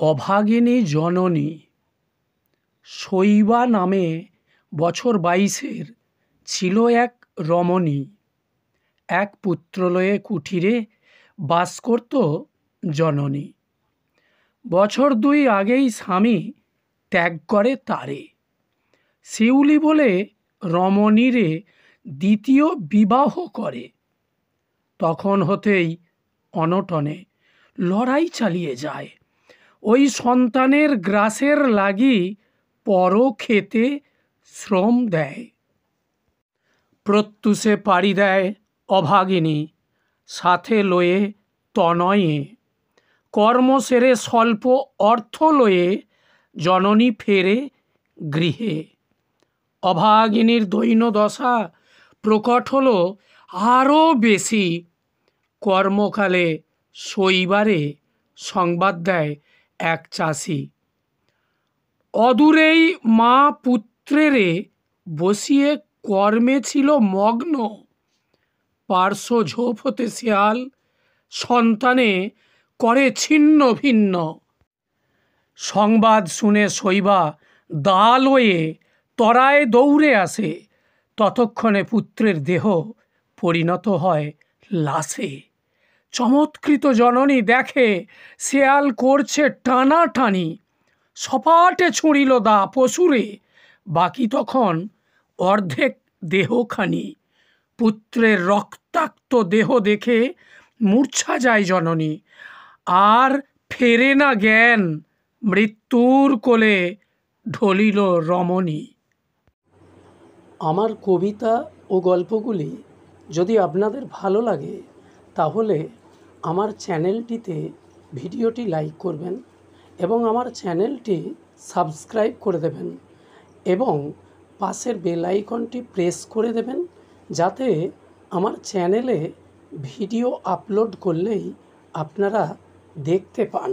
অভাগিনী জননী। শৈবা নামে বছর 22-এর ছিল এক রমণী। এক পুত্রলয়ে কুঠিরে বাস করত জননী। বছর 2 আগেই স্বামী ত্যাগ করে তারে। শিউলি বলে রমণীরে দ্বিতীয় বিবাহ করে। তখন হতেই অনটনে লড়াই চালিয়ে যায়। ওই সন্তানের গ্রাসের লাগি পর খেতে শ্রম দেয়। প্রত্যুষে পাড়ি দেয় অভাগিনী, সাথে লয়ে তনয়ে। কর্ম সেরে স্বল্প অর্থ লয়ে জননী ফেরে গৃহে। অভাগিনীর দৈন্য দশা প্রকট হলো আরও বেশি। কর্মকালে শৈবারে সংবাদ দেয় এক চাষি। অদূরেই মা পুত্রেরে বসিয়ে কর্মে ছিল মগ্ন। পার্শ্ব ঝোপ হতে শেয়াল সন্তানে করে ছিন্ন ভিন্ন। সংবাদ শুনে শৈবা দা লয়ে তরায় দৌড়ে আসে। ততক্ষণে পুত্রের দেহ পরিণত হয় লাশে। চমৎকৃত জননী দেখে শেয়াল করছে টানাটানি। সপাটে ছুঁড়িল দা পশুরে, বাকি তখন অর্ধেক দেহখানি। পুত্রের রক্তাক্ত দেহ দেখে মূর্ছা যায় জননী, আর ফেরে না জ্ঞান। মৃত্যুর কোলে ঢলিল রমণী। আমার কবিতা ও গল্পগুলি যদি আপনাদের ভালো লাগে তাহলে আমার চ্যানেলটিতে ভিডিওটি লাইক করবেন এবং আমার চ্যানেলটি সাবস্ক্রাইব করে দেবেন এবং পাশের বেল আইকনটি প্রেস করে দেবেন, যাতে আমার চ্যানেলে ভিডিও আপলোড করলেই আপনারা দেখতে পান।